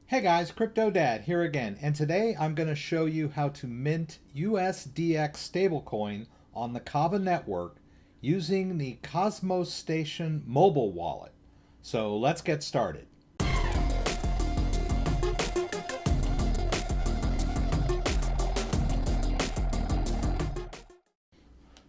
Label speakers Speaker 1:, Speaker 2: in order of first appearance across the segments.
Speaker 1: Hey guys, CryptoDad here again, and today I'm going to show you how to mint USDX Stablecoin on the Kava network using the Cosmostation mobile wallet. So let's get started.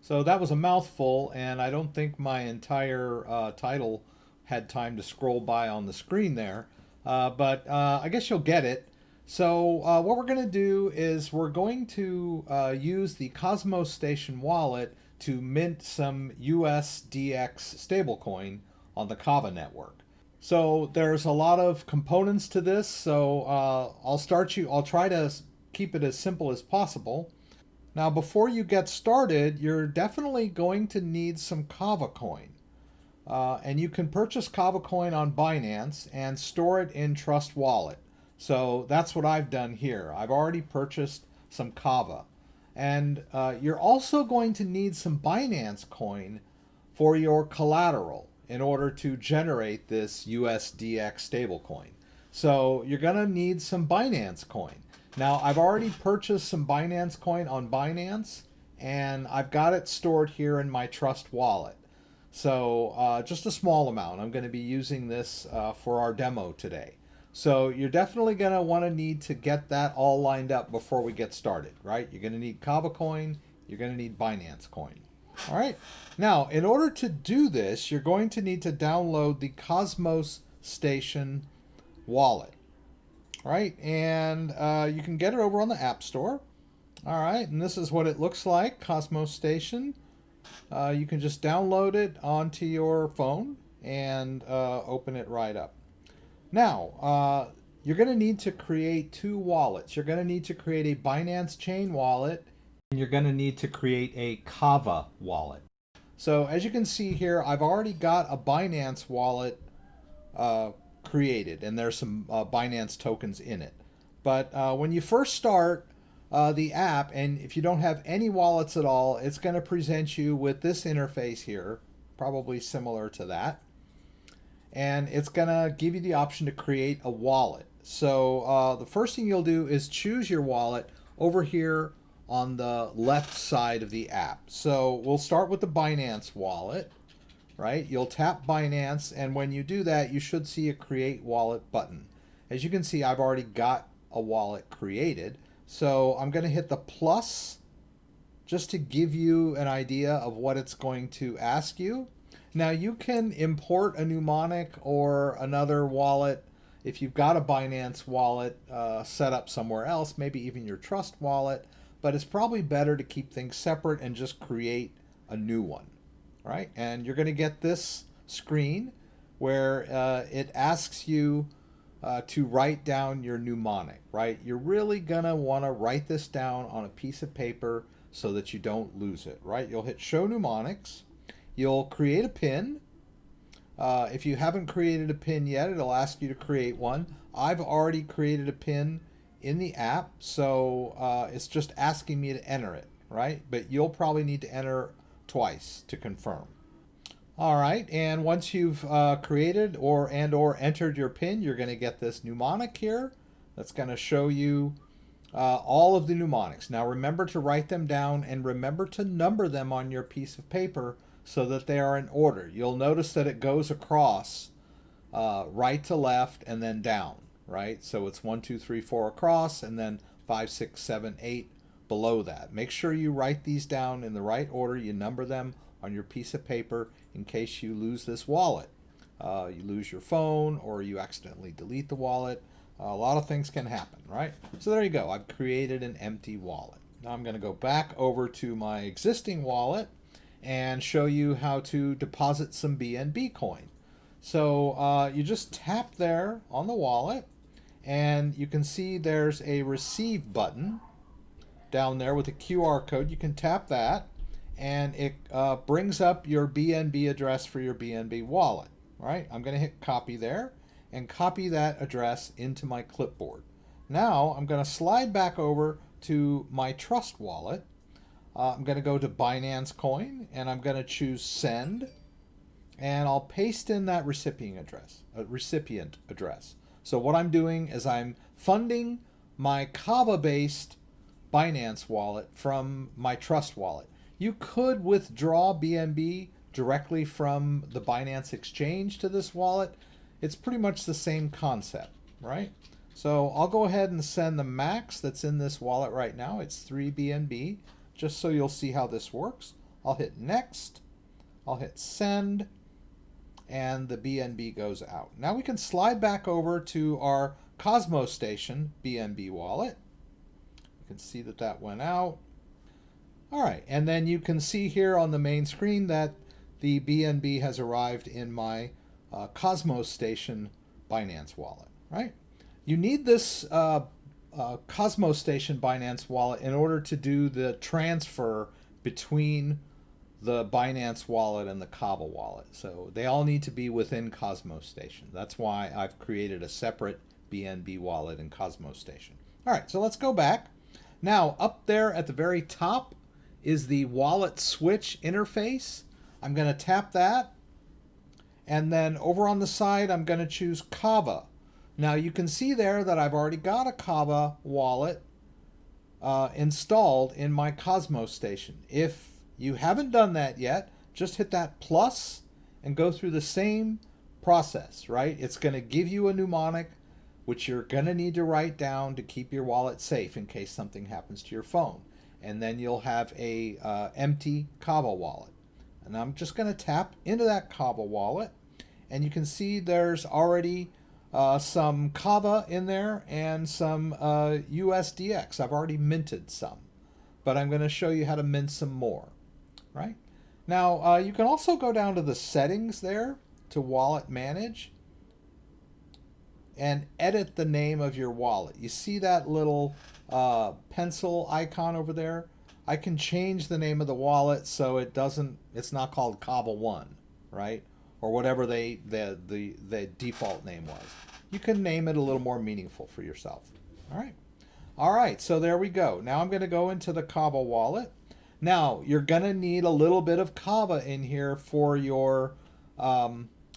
Speaker 1: So that was a mouthful, and I don't think my entire title had time to scroll by on the screen there, but I guess you'll get it. So what we're going to do is we're going to use the Cosmostation wallet to mint some USDX stablecoin on the Kava network. So there's a lot of components to this, so I'll try to keep it as simple as possible. Now, before you get started, you're definitely going to need some Kava coin. And you can purchase Kava coin on Binance and store it in Trust Wallet. So that's what I've done here. I've already purchased some Kava. And you're also going to need some Binance coin for your collateral in order to generate this USDX stablecoin. So you're going to need some Binance coin. Now, I've already purchased some Binance coin on Binance, and I've got it stored here in my Trust wallet. So just a small amount. I'm going to be using this for our demo today. So you're definitely going to want to need to get that all lined up before we get started, right? You're going to need Kava coin. You're going to need Binance coin. All right. Now, in order to do this, you're going to need to download the Cosmostation wallet. Right, and you can get it over on the App Store. All right, and this is what it looks like, Cosmostation. You can just download it onto your phone and open it right up. Now, you're going to need to create two wallets. You're going to need to create a Binance Chain wallet, and you're going to need to create a Kava wallet. So as you can see here, I've already got a Binance wallet created, and there's some Binance tokens in it. But when you first start the app, and if you don't have any wallets at all, it's going to present you with this interface here, probably similar to that. And it's going to give you the option to create a wallet. So the first thing you'll do is choose your wallet over here on the left side of the app. So we'll start with the Binance wallet. Right? You'll tap Binance, and when you do that, you should see a Create Wallet button. As you can see, I've already got a wallet created. So I'm going to hit the plus just to give you an idea of what it's going to ask you. Now, you can import a mnemonic or another wallet if you've got a Binance wallet set up somewhere else, maybe even your Trust wallet, but it's probably better to keep things separate and just create a new one. Right, and you're going to get this screen where it asks you to write down your mnemonic, right? You're really going to want to write this down on a piece of paper so that you don't lose it, right? You'll hit Show Mnemonics. You'll create a PIN. If you haven't created a PIN yet, it'll ask you to create one. I've already created a PIN in the app, so it's just asking me to enter it, right? But you'll probably need to enter twice to confirm. All right, and once you've created or entered your PIN, you're going to get this mnemonic here that's going to show you all of the mnemonics. Now remember to write them down and remember to number them on your piece of paper so that they are in order. You'll notice that it goes across right to left and then down, right? So it's 1, 2, 3, 4 across, and then 5, 6, 7, 8 below that. Make sure you write these down in the right order. You number them on your piece of paper in case you lose this wallet. You lose your phone or you accidentally delete the wallet. A lot of things can happen, right? So there you go. I've created an empty wallet. Now I'm going to go back over to my existing wallet and show you how to deposit some BNB coin. So you just tap there on the wallet, and you can see there's a receive button down there with a QR code. You can tap that, and it brings up your BNB address for your BNB wallet. All right, I'm going to hit copy there and copy that address into my clipboard. Now I'm going to slide back over to my Trust wallet. I'm going to go to Binance Coin, and I'm going to choose Send, and I'll paste in that recipient address. So what I'm doing is I'm funding my Kava-based Binance wallet from my Trust wallet. You could withdraw BNB directly from the Binance exchange to this wallet. It's pretty much the same concept, right? So I'll go ahead and send the max that's in this wallet right now. It's 3 BNB, just so you'll see how this works. I'll hit next, I'll hit send, and the BNB goes out. Now we can slide back over to our Cosmostation BNB wallet. You can see that that went out. All right, and then you can see here on the main screen that the BNB has arrived in my Cosmostation Binance wallet, right? You need this Cosmostation Binance wallet in order to do the transfer between the Binance wallet and the Kava wallet. So they all need to be within Cosmostation. That's why I've created a separate BNB wallet in Cosmostation. All right, so let's go back. Now, up there at the very top is the wallet switch interface. I'm going to tap that. And then over on the side, I'm going to choose Kava. Now, you can see there that I've already got a Kava wallet installed in my Cosmostation. If you haven't done that yet, just hit that plus and go through the same process, right? It's going to give you a mnemonic, which you're going to need to write down to keep your wallet safe in case something happens to your phone. And then you'll have a empty Kava wallet. And I'm just going to tap into that Kava wallet. And you can see there's already some Kava in there and some USDX. I've already minted some. But I'm going to show you how to mint some more. Right? Now, you can also go down to the settings there to wallet manage and edit the name of your wallet. You see that little pencil icon over there? I can change the name of the wallet so it's not called Kava 1, right? Or whatever the default name was. You can name it a little more meaningful for yourself. All right. All right, so there we go. Now I'm going to go into the Kava wallet. Now, you're going to need a little bit of Kava in here for your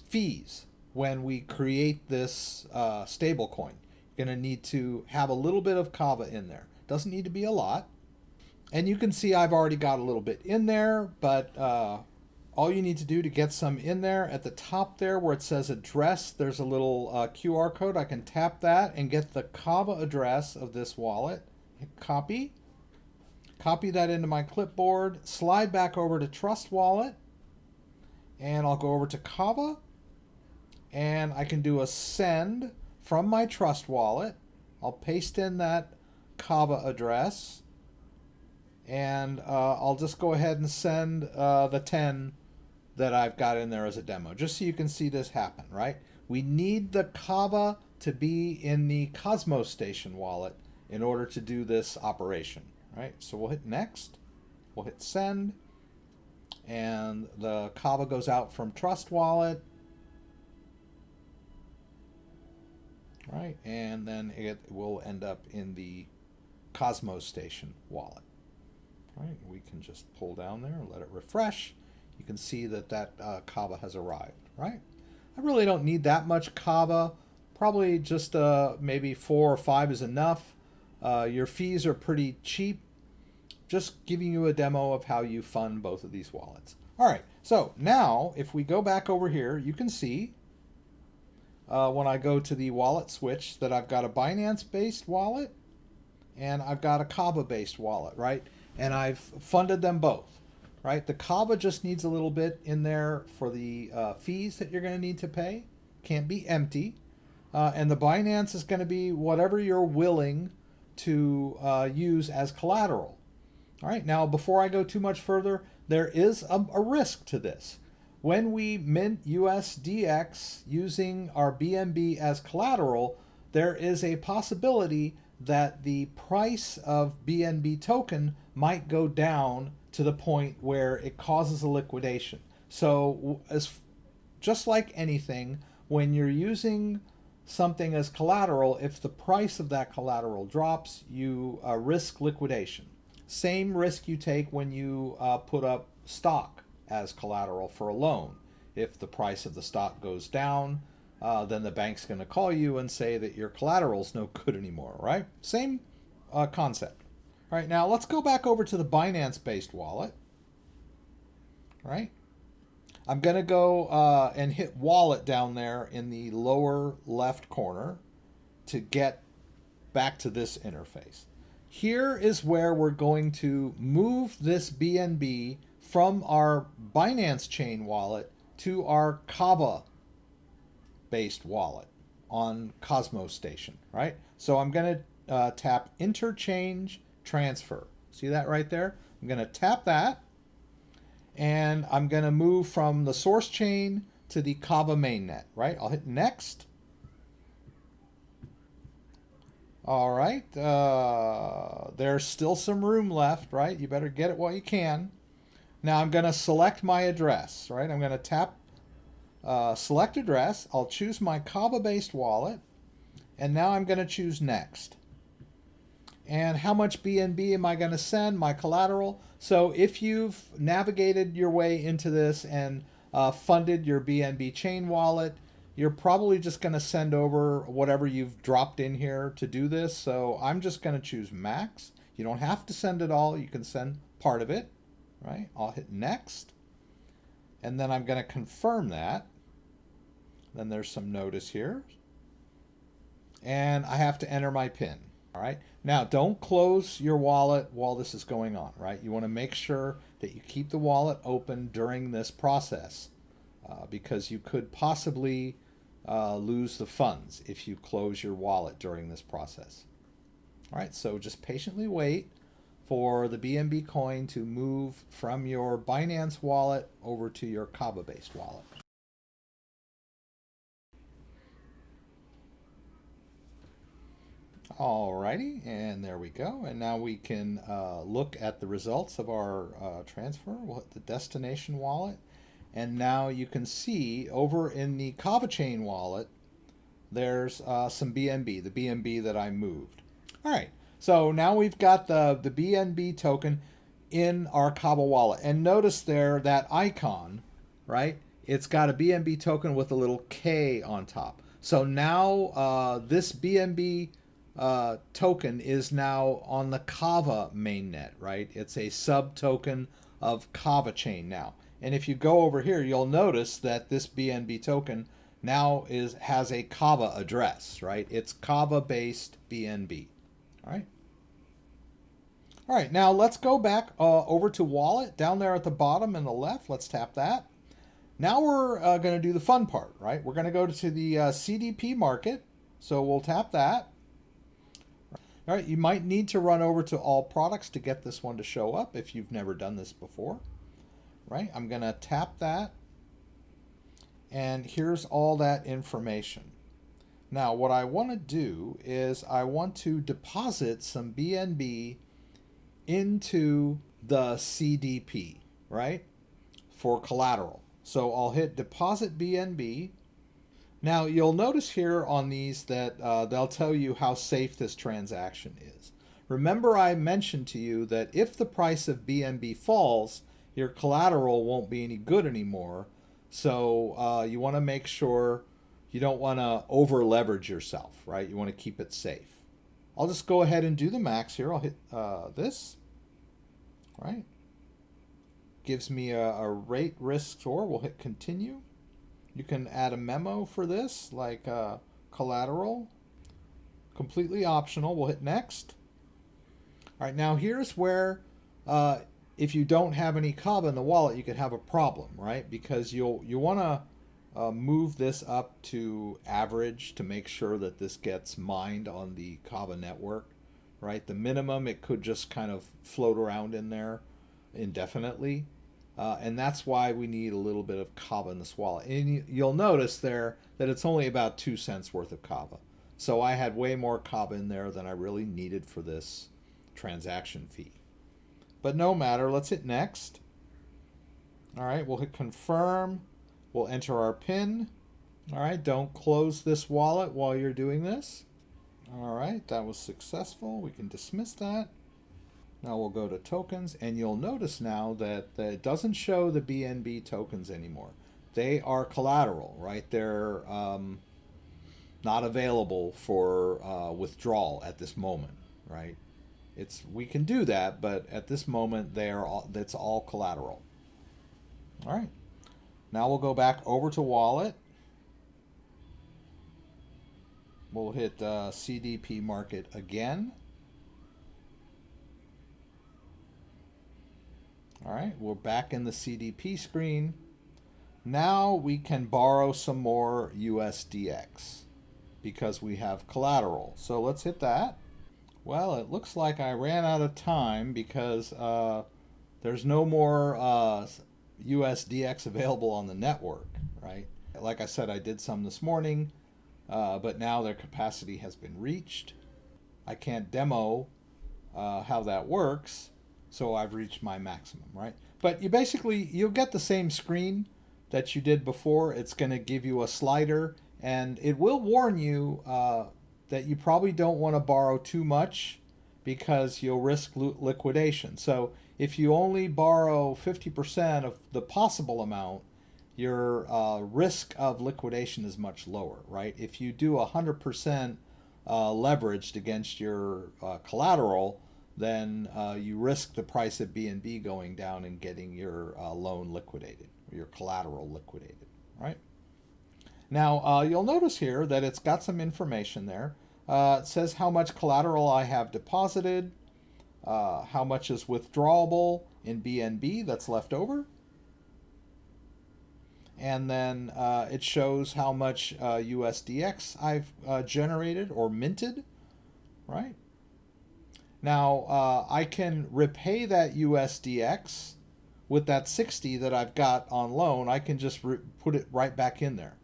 Speaker 1: fees when we create this stablecoin. You're going to need to have a little bit of Kava in there. Doesn't need to be a lot. And you can see I've already got a little bit in there, but all you need to do to get some in there, at the top there where it says address, there's a little QR code. I can tap that and get the Kava address of this wallet. Hit copy. Copy that into my clipboard, slide back over to Trust Wallet, and I'll go over to Kava, and I can do a send from my Trust Wallet. I'll paste in that Kava address, and I'll just go ahead and send the 10 that I've got in there as a demo, just so you can see this happen, right? We need the Kava to be in the Cosmostation wallet in order to do this operation. Right, so we'll hit next, we'll hit send, and the Kava goes out from Trust Wallet, right, and then it will end up in the Cosmostation wallet. Right, we can just pull down there and let it refresh. You can see that Kava has arrived, right? I really don't need that much Kava, probably just maybe 4 or 5 is enough. Your fees are pretty cheap. Just giving you a demo of how you fund both of these wallets. All right, so now if we go back over here, you can see when I go to the wallet switch that I've got a Binance-based wallet and I've got a Kava-based wallet, right? And I've funded them both, right? The Kava just needs a little bit in there for the fees that you're going to need to pay. Can't be empty. And the Binance is going to be whatever you're willing to use as collateral. All right, now before I go too much further, there is a risk to this. When we mint USDX using our BNB as collateral, there is a possibility that the price of BNB token might go down to the point where it causes a liquidation. So just like anything, when you're using something as collateral, if the price of that collateral drops, you risk liquidation. Same risk you take when you put up stock as collateral for a loan. If the price of the stock goes down, then the bank's going to call you and say that your collateral's no good anymore, right? Same concept. All right, now let's go back over to the Binance-based wallet, right? I'm going to go and hit wallet down there in the lower left corner to get back to this interface. Here is where we're going to move this BNB from our Binance chain wallet to our Kava based wallet on Cosmostation, right? So I'm going to tap interchange transfer. See that right there? I'm going to tap that, and I'm going to move from the source chain to the Kava mainnet, right? I'll hit next. All right, there's still some room left, right? You better get it while you can. Now I'm going to select my address, right? I'm going to tap select address. I'll choose my Kava-based wallet, and now I'm going to choose next. And how much BNB am I going to send? My collateral. So if you've navigated your way into this and funded your BNB chain wallet, you're probably just going to send over whatever you've dropped in here to do this. So I'm just going to choose max. You don't have to send it all. You can send part of it, right? I'll hit next. And then I'm going to confirm that. Then there's some notice here. And I have to enter my PIN. All right. Now, don't close your wallet while this is going on, right? You want to make sure that you keep the wallet open during this process because you could possibly lose the funds if you close your wallet during this process. All right, so just patiently wait for the BNB coin to move from your Binance wallet over to your Kava-based wallet. Alrighty, and there we go. And now we can look at the results of our transfer. We'll hit the destination wallet. And now you can see over in the Kava chain wallet, there's some BNB, the BNB that I moved. All right, so now we've got the BNB token in our Kava wallet. And notice there that icon, right? It's got a BNB token with a little K on top. So now this BNB token is now on the Kava mainnet, right? It's a sub token of Kava chain now. And if you go over here, you'll notice that this BNB token now has a Kava address, right? It's Kava-based BNB. All right. All right, now let's go back over to wallet down there at the bottom and the left. Let's tap that. Now we're going to do the fun part, right? We're going to go to the CDP market. So we'll tap that. All right, you might need to run over to all products to get this one to show up if you've never done this before. Right, I'm going to tap that, and here's all that information. Now, what I want to do is I want to deposit some BNB into the CDP, right, for collateral. So I'll hit deposit BNB. Now, you'll notice here on these that they'll tell you how safe this transaction is. Remember, I mentioned to you that if the price of BNB falls, your collateral won't be any good anymore. So you want to make sure you don't want to over leverage yourself, right? You want to keep it safe. I'll just go ahead and do the max here. I'll hit this, right? Gives me a rate risk score. We'll hit continue. You can add a memo for this, like collateral. Completely optional. We'll hit next. All right, now here's where if you don't have any Kava in the wallet, you could have a problem, right? Because you want to move this up to average to make sure that this gets mined on the Kava network, right? The minimum, it could just kind of float around in there indefinitely. And that's why we need a little bit of Kava in this wallet. And you'll notice there that it's only about 2 cents worth of Kava. So I had way more Kava in there than I really needed for this transaction fee. But no matter, let's hit next. All right, we'll hit confirm. We'll enter our PIN. All right, don't close this wallet while you're doing this. All right, that was successful. We can dismiss that. Now we'll go to tokens, and you'll notice now that it doesn't show the BNB tokens anymore. They are collateral, right? They're not available for withdrawal at this moment, right? We can do that, but at this moment that's all collateral. All right. Now we'll go back over to wallet. We'll hit CDP market again. All right, we're back in the CDP screen. Now we can borrow some more USDX because we have collateral. So let's hit that. Well, it looks like I ran out of time because there's no more USDX available on the network, right? Like I said, I did some this morning, but now their capacity has been reached. I can't demo how that works, so I've reached my maximum, right? But you'll get the same screen that you did before. It's going to give you a slider, and it will warn you that you probably don't want to borrow too much because you'll risk liquidation. So if you only borrow 50% of the possible amount, your risk of liquidation is much lower, right? If you do 100% leveraged against your collateral, then you risk the price of BNB going down and getting your loan liquidated, or your collateral liquidated, right? Now, you'll notice here that it's got some information there. It says how much collateral I have deposited, how much is withdrawable in BNB that's left over, and then it shows how much USDX I've generated or minted, right? Now, I can repay that USDX with that 60 that I've got on loan. I can just put it right back in there,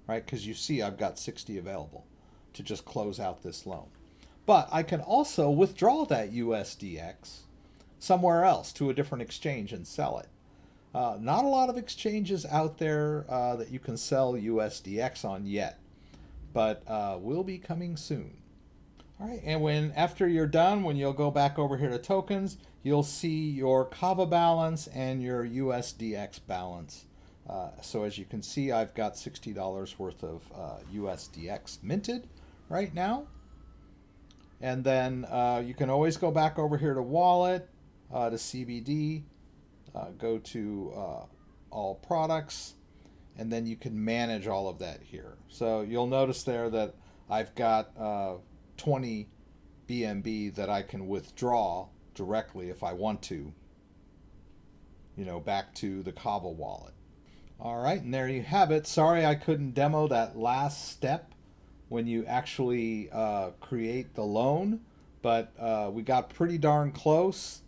Speaker 1: right? Because you see I've got 60 available to just close out this loan. But I can also withdraw that USDX somewhere else to a different exchange and sell it. Not a lot of exchanges out there that you can sell USDX on yet, but will be coming soon. All right, and after you're done, when you'll go back over here to tokens, you'll see your Kava balance and your USDX balance. So as you can see, I've got $60 worth of USDX minted right now. And then you can always go back over here to wallet, to CBD, go to all products, and then you can manage all of that here. So you'll notice there that I've got 20 BNB that I can withdraw directly if I want to, back to the Kava wallet. All right, and there you have it. Sorry I couldn't demo that last step when you actually create the loan, but we got pretty darn close.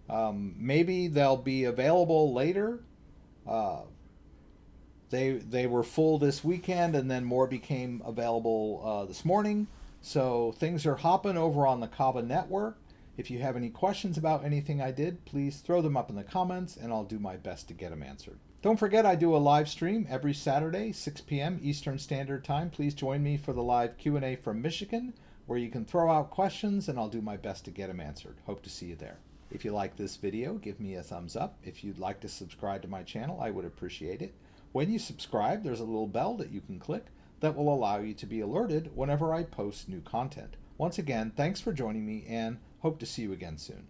Speaker 1: Maybe they'll be available later. They were full this weekend, and then more became available this morning. So things are hopping over on the Kava network. If you have any questions about anything I did, please throw them up in the comments, and I'll do my best to get them answered. Don't forget, I do a live stream every Saturday, 6 p.m. Eastern Standard Time. Please join me for the live Q&A from Michigan, where you can throw out questions, and I'll do my best to get them answered. Hope to see you there. If you like this video, give me a thumbs up. If you'd like to subscribe to my channel, I would appreciate it. When you subscribe, there's a little bell that you can click that will allow you to be alerted whenever I post new content. Once again, thanks for joining me, and hope to see you again soon.